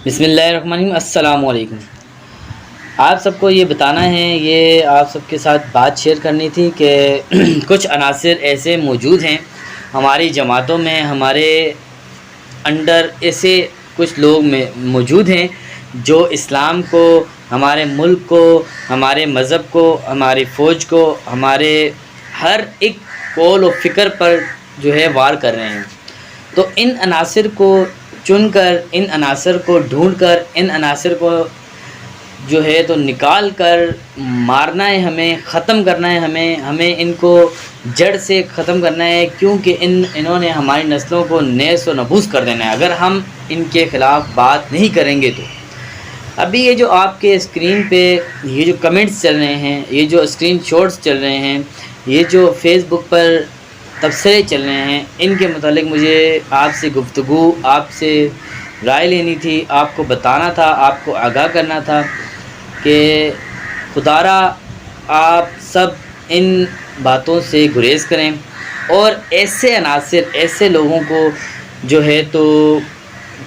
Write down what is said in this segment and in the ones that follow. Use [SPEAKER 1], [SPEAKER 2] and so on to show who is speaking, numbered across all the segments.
[SPEAKER 1] بسم اللہ الرحمن الرحیم۔ السلام علیکم۔ آپ سب کو یہ بتانا ہے، یہ آپ سب کے ساتھ بات شیئر کرنی تھی کہ کچھ عناصر ایسے موجود ہیں ہماری جماعتوں میں، ہمارے انڈر ایسے کچھ لوگ میں موجود ہیں جو اسلام کو، ہمارے ملک کو، ہمارے مذہب کو، ہماری فوج کو، ہمارے ہر ایک قول و فکر پر جو ہے وار کر رہے ہیں۔ تو ان عناصر کو چن کر، ان عناصر کو ڈھونڈ کر، ان عناصر کو جو ہے تو نکال کر مارنا ہے، ہمیں ختم کرنا ہے، ہمیں ان کو جڑ سے ختم کرنا ہے، کیونکہ انہوں نے ہماری نسلوں کو نیز و نبوس کر دینا ہے اگر ہم ان کے خلاف بات نہیں کریں گے۔ تو ابھی یہ جو آپ کے اسکرین پہ یہ جو کمنٹس چل رہے ہیں، یہ جو اسکرین شاٹس چل رہے ہیں، یہ جو فیس بک پر تبصرے چل رہے ہیں، ان کے متعلق مجھے آپ سے گفتگو، آپ سے رائے لینی تھی، آپ کو بتانا تھا، آپ کو آگاہ کرنا تھا کہ خدا را آپ سب ان باتوں سے گریز کریں اور ایسے عناصر، ایسے لوگوں کو جو ہے تو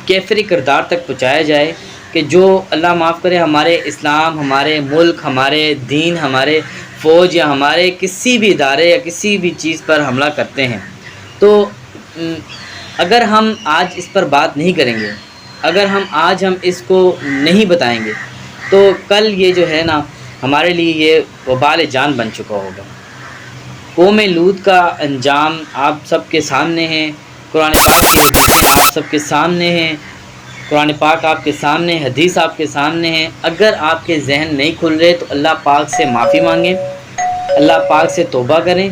[SPEAKER 1] کیفری کردار تک پہنچایا جائے کہ جو اللہ معاف کرے ہمارے اسلام، ہمارے ملک، ہمارے دین، ہمارے فوج یا ہمارے کسی بھی ادارے یا کسی بھی چیز پر حملہ کرتے ہیں۔ تو اگر ہم آج اس پر بات نہیں کریں گے، اگر آج ہم اس کو نہیں بتائیں گے، تو کل یہ جو ہے نا ہمارے لیے یہ وبال جان بن چکا ہوگا۔ قوم لوط کا انجام آپ سب کے سامنے ہے، قرآن پاک کی حدیثیں آپ سب کے سامنے ہیں، قرآن پاک آپ کے سامنے، حدیث آپ کے سامنے ہیں۔ اگر آپ کے ذہن نہیں کھل رہے تو اللہ پاک سے معافی مانگیں، اللہ پاک سے توبہ کریں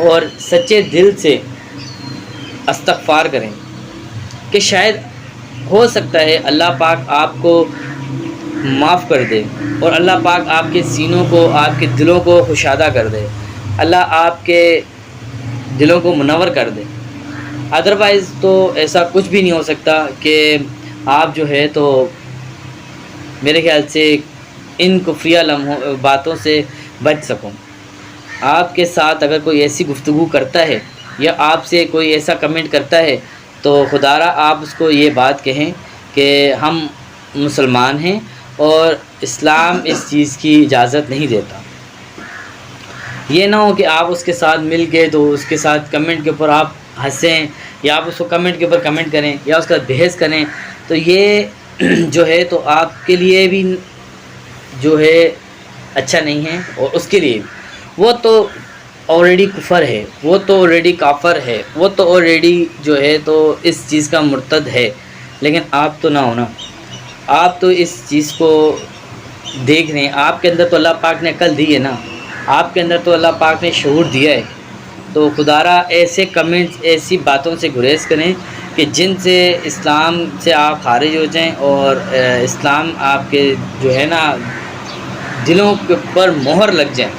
[SPEAKER 1] اور سچے دل سے استغفار کریں کہ شاید ہو سکتا ہے اللہ پاک آپ کو معاف کر دے اور اللہ پاک آپ کے سینوں کو، آپ کے دلوں کو کشادہ کر دے، اللہ آپ کے دلوں کو منور کر دے۔ ادروائز تو ایسا کچھ بھی نہیں ہو سکتا کہ آپ جو ہے تو میرے خیال سے ان کفریہ باتوں سے بچ سکوں۔ آپ کے ساتھ اگر کوئی ایسی گفتگو کرتا ہے یا آپ سے کوئی ایسا کمنٹ کرتا ہے تو خدا را آپ اس کو یہ بات کہیں کہ ہم مسلمان ہیں اور اسلام اس چیز کی اجازت نہیں دیتا۔ یہ نہ ہو کہ آپ اس کے ساتھ مل کے تو اس کے ساتھ کمنٹ کے اوپر آپ ہنسیں یا آپ اس کو کمنٹ کے اوپر کمنٹ کریں یا اس کا بحث کریں، تو یہ جو ہے تو آپ کے لیے بھی جو ہے اچھا نہیں ہے اور اس کے لیے وہ تو آلریڈی کفر ہے، وہ تو آلریڈی کافر ہے، وہ تو آلریڈی جو ہے تو اس چیز کا مرتد ہے۔ لیکن آپ تو نہ ہونا، آپ تو اس چیز کو دیکھ رہے ہیں، آپ کے اندر تو اللہ پاک نے عقل دی ہے نا، آپ کے اندر تو اللہ پاک نے شعور دیا ہے۔ تو خدا را ایسے کمنٹس، ایسی باتوں سے گریز کریں کہ جن سے اسلام سے آپ خارج ہو جائیں اور اسلام آپ کے جو ہے نا دلوں کے اوپر مہر لگ جائیں،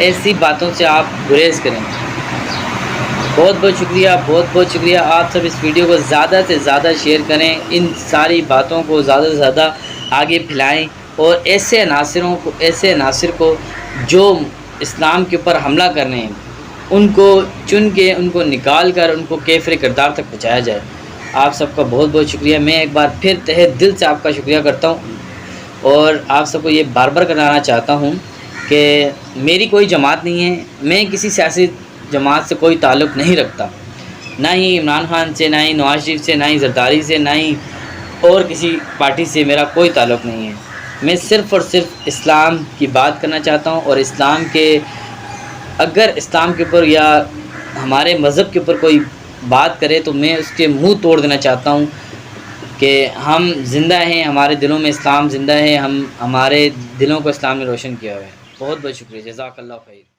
[SPEAKER 1] ایسی باتوں سے آپ گریز کریں۔ بہت بہت شکریہ، بہت بہت شکریہ۔ آپ سب اس ویڈیو کو زیادہ سے زیادہ شیئر کریں، ان ساری باتوں کو زیادہ سے زیادہ آگے پھیلائیں اور ایسے عناصر کو جو اسلام کے اوپر حملہ کر رہے ہیں ان کو چن کے، ان کو نکال کر، ان کو کیفر کردار تک پہنچایا جائے۔ آپ سب کا بہت بہت شکریہ۔ میں ایک بار پھر تہہ دل سے آپ کا شکریہ کرتا ہوں اور آپ سب کو یہ بار بار کرانا چاہتا ہوں کہ میری کوئی جماعت نہیں ہے، میں کسی سیاسی جماعت سے کوئی تعلق نہیں رکھتا، نہ ہی عمران خان سے، نہ ہی نواز شریف سے، نہ ہی زرداری سے، نہ ہی اور کسی پارٹی سے میرا کوئی تعلق نہیں ہے۔ میں صرف اور صرف اسلام کی بات کرنا چاہتا ہوں اور اسلام کے، اگر اسلام کے اوپر یا ہمارے مذہب کے اوپر کوئی بات کرے تو میں اس کے منہ توڑ دینا چاہتا ہوں کہ ہم زندہ ہیں، ہمارے دلوں میں اسلام زندہ ہے، ہمارے دلوں کو اسلام نے روشن کیا ہوا ہے۔ بہت بہت شکریہ، جزاک اللہ خیر۔